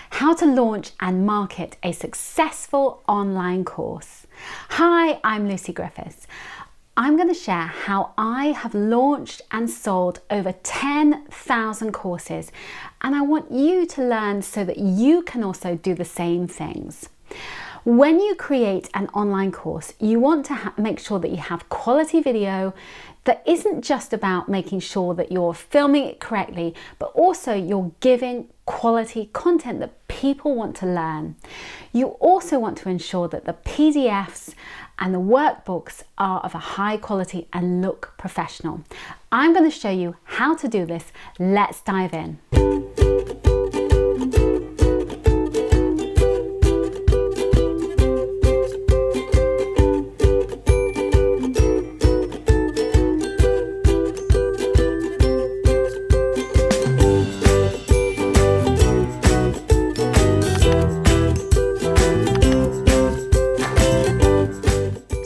how to launch and market a successful online course. Hi, I'm Lucy Griffiths. I'm going to share how I have launched and sold over 10,000 courses, and I want you to learn so that you can also do the same things. When you create an online course, you want to make sure that you have quality video that isn't just about making sure that you're filming it correctly, but also you're giving quality content that people want to learn. You also want to ensure that the PDFs and the workbooks are of a high quality and look professional. I'm going to show you how to do this. Let's dive in.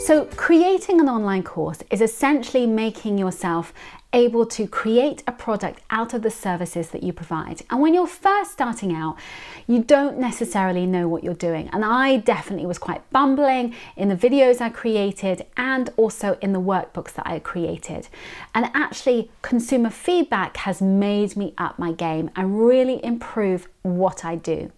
So creating an online course is essentially making yourself able to create a product out of the services that you provide. And when you're first starting out, you don't necessarily know what you're doing. And I definitely was quite bumbling in the videos I created and also in the workbooks that I created. And actually, consumer feedback has made me up my game and really improve what I do.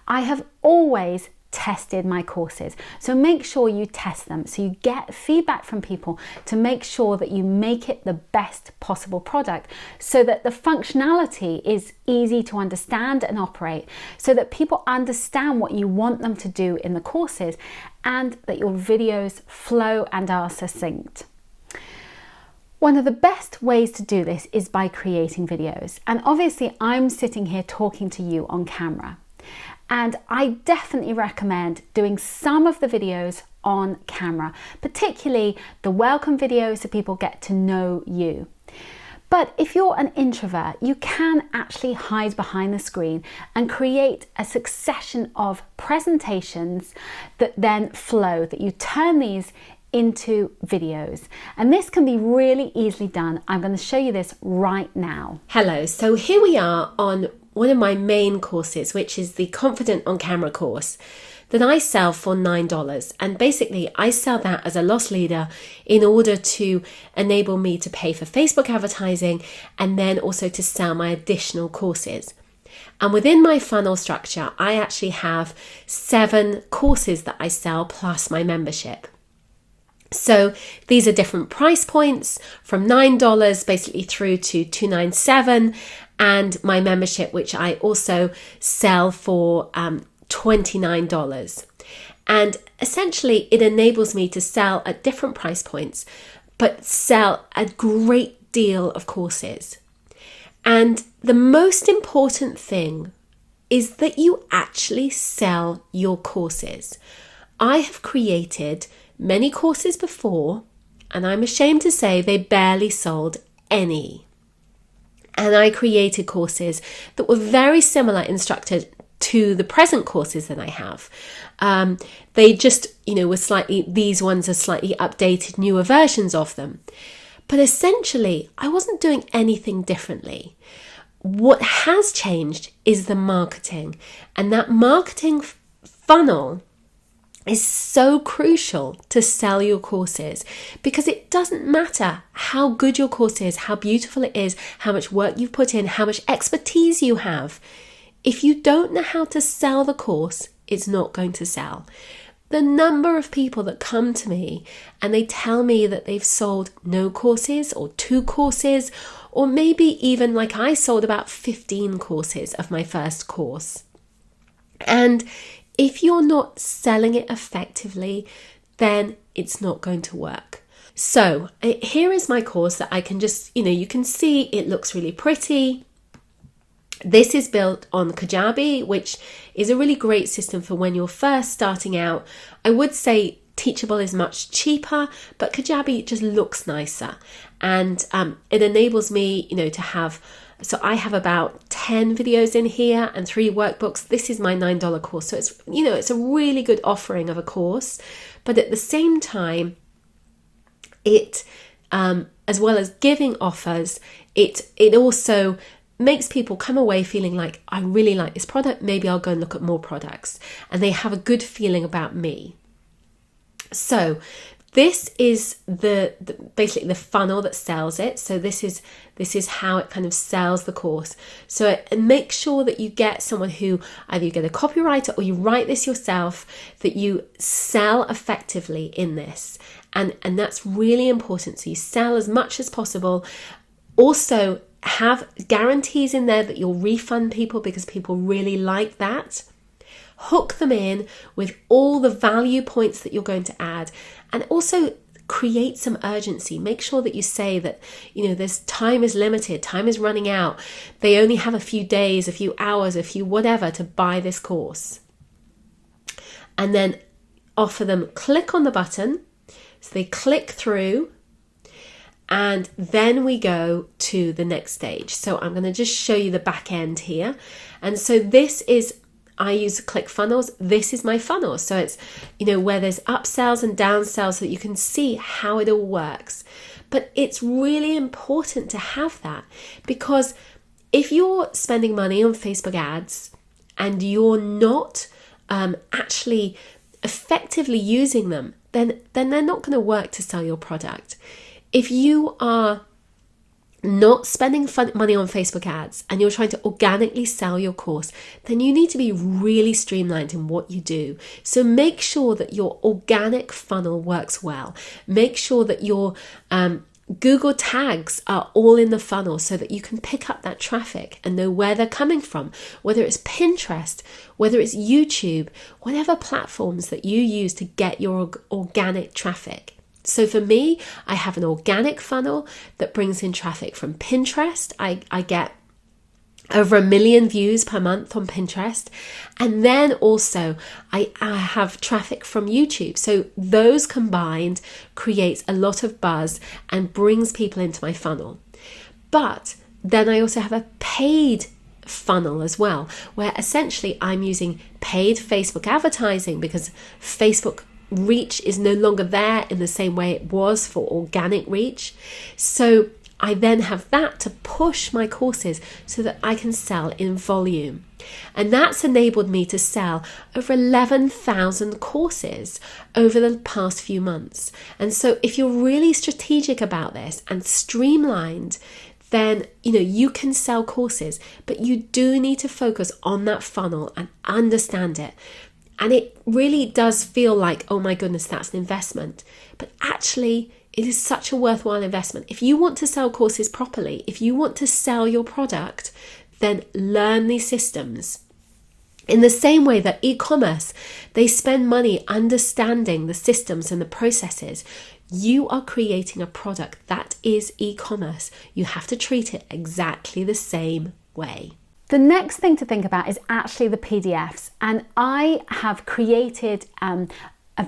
I have always tested my courses, so make sure you test them so you get feedback from people to make sure that you make it the best possible product, so that the functionality is easy to understand and operate, so that people understand what you want them to do in the courses, and that your videos flow and are succinct. One of the best ways to do this is by creating videos, and obviously I'm sitting here talking to you on camera. And I definitely recommend doing some of the videos on camera, particularly the welcome videos so people get to know you. But if you're an introvert, you can actually hide behind the screen and create a succession of presentations that then flow, that you turn these into videos. And this can be really easily done. I'm going to show you this right now. Hello, so here we are on one of my main courses, which is the Confident on Camera course that I sell for $9. And basically I sell that as a loss leader in order to enable me to pay for Facebook advertising and then also to sell my additional courses. And within my funnel structure, I actually have 7 courses that I sell plus my membership. So these are different price points from $9 basically through to $297, and my membership, which I also sell for $29. And essentially it enables me to sell at different price points, but sell a great deal of courses. And the most important thing is that you actually sell your courses. I have created many courses before, and I'm ashamed to say they barely sold any. And I created courses that were very similar in structure to the present courses that I have. They just, were these ones are slightly updated, newer versions of them. But essentially, I wasn't doing anything differently. What has changed is the marketing, and that marketing funnel is so crucial to sell your courses, because it doesn't matter how good your course is, how beautiful it is, how much work you've put in, how much expertise you have. If you don't know how to sell the course, it's not going to sell. The number of people that come to me and they tell me that they've sold no courses or 2 courses, or maybe even like I sold about 15 courses of my first course. And if you're not selling it effectively, then it's not going to work. So here is my course that I can just, you can see it looks really pretty. This is built on Kajabi, which is a really great system for when you're first starting out. I would say Teachable is much cheaper, but Kajabi just looks nicer. And it enables me, to have, so I have about 10 videos in here and 3 workbooks. This is my $9 course. So it's, it's a really good offering of a course, but at the same time, it, as well as giving offers, it also makes people come away feeling like, I really like this product, maybe I'll go and look at more products, and they have a good feeling about me. So this is the basically the funnel that sells it. So this is how it kind of sells the course. So make sure that you get someone who either you get a copywriter or you write this yourself, that you sell effectively in this. And that's really important. So you sell as much as possible. Also have guarantees in there that you'll refund people, because people really like that. Hook them in with all the value points that you're going to add, and also create some urgency. Make sure that you say that, this time is limited, time is running out. They only have a few days, a few hours, a few whatever to buy this course. And then offer them, click on the button. So they click through, and then we go to the next stage. So I'm going to just show you the back end here. And so this is, I use ClickFunnels. This is my funnel. So it's, where there's upsells and downsells, so that you can see how it all works. But it's really important to have that, because if you're spending money on Facebook ads and you're not actually effectively using them, then they're not going to work to sell your product. If you are not spending money on Facebook ads and you're trying to organically sell your course, then you need to be really streamlined in what you do. So make sure that your organic funnel works well. Make sure that your Google tags are all in the funnel, so that you can pick up that traffic and know where they're coming from, whether it's Pinterest, whether it's YouTube, whatever platforms that you use to get your organic traffic. So for me, I have an organic funnel that brings in traffic from Pinterest. I get over 1 million views per month on Pinterest. And then also I have traffic from YouTube. So those combined creates a lot of buzz and brings people into my funnel. But then I also have a paid funnel as well, where essentially I'm using paid Facebook advertising, because Facebook reach is no longer there in the same way it was for organic reach. So I then have that to push my courses so that I can sell in volume. And that's enabled me to sell over 11,000 courses over the past few months. And so if you're really strategic about this and streamlined, then you can sell courses, but you do need to focus on that funnel and understand it. And it really does feel like, oh my goodness, that's an investment. But actually, it is such a worthwhile investment. If you want to sell courses properly, if you want to sell your product, then learn these systems. In the same way that e-commerce, they spend money understanding the systems and the processes. You are creating a product that is e-commerce. You have to treat it exactly the same way. The next thing to think about is actually the PDFs, and I have created a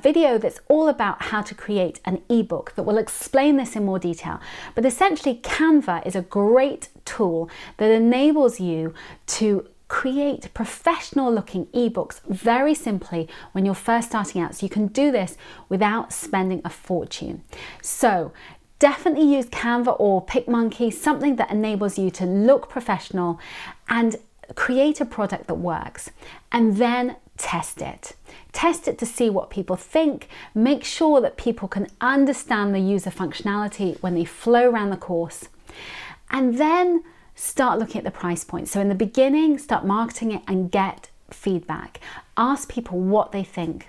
video that's all about how to create an ebook that will explain this in more detail. But essentially, Canva is a great tool that enables you to create professional looking ebooks very simply when you're first starting out. So you can do this without spending a fortune. So definitely use Canva or PicMonkey, something that enables you to look professional and create a product that works. And then test it. Test it to see what people think. Make sure that people can understand the user functionality when they flow around the course. And then start looking at the price point. So in the beginning, start marketing it and get feedback. Ask people what they think.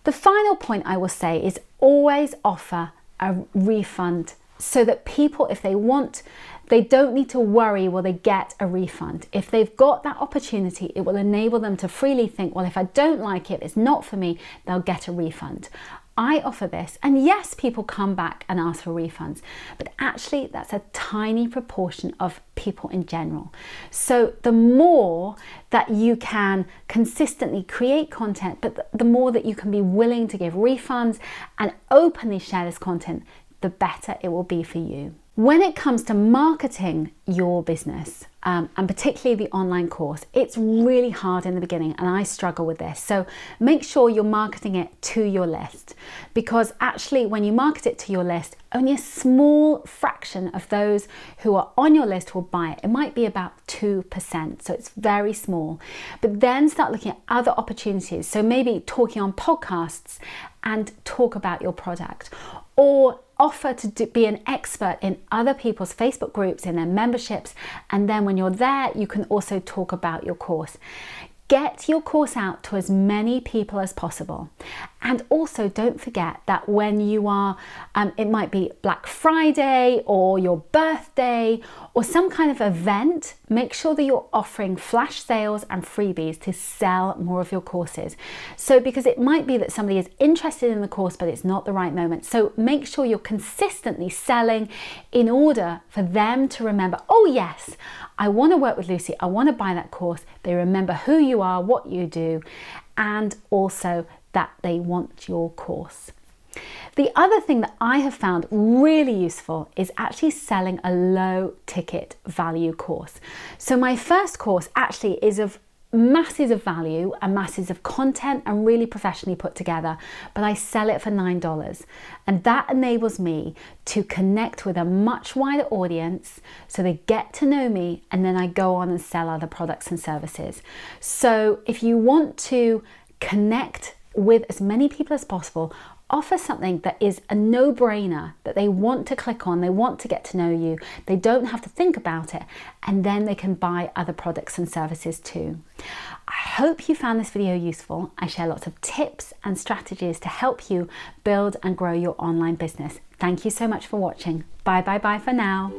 The final point I will say is always offer a refund, so that people, if they want, they don't need to worry will they get a refund. If they've got that opportunity, it will enable them to freely think, well, if I don't like it, it's not for me, they'll get a refund. I offer this, and yes, people come back and ask for refunds, but actually that's a tiny proportion of people in general. So the more that you can consistently create content, but the more that you can be willing to give refunds and openly share this content, the better it will be for you. When it comes to marketing your business, and particularly the online course, it's really hard in the beginning, and I struggle with this. So make sure you're marketing it to your list, because actually when you market it to your list, only a small fraction of those who are on your list will buy it. It might be about 2%, so it's very small. But then start looking at other opportunities. So maybe talking on podcasts and talk about your product, or offer to be an expert in other people's Facebook groups, in their memberships, and then when you're there, you can also talk about your course. Get your course out to as many people as possible. And also don't forget that when you are, it might be Black Friday or your birthday or some kind of event, make sure that you're offering flash sales and freebies to sell more of your courses. So because it might be that somebody is interested in the course, but it's not the right moment. So make sure you're consistently selling in order for them to remember, oh yes, I want to work with Lucy, I want to buy that course. They remember who you are, what you do, and also that they want your course. The other thing that I have found really useful is actually selling a low ticket value course. So my first course actually is of masses of value and masses of content and really professionally put together, but I sell it for $9, and that enables me to connect with a much wider audience so they get to know me, and then I go on and sell other products and services. So if you want to connect with as many people as possible, offer something that is a no-brainer, that they want to click on, they want to get to know you, they don't have to think about it, and then they can buy other products and services too. I hope you found this video useful. I share lots of tips and strategies to help you build and grow your online business. Thank you so much for watching. Bye for now.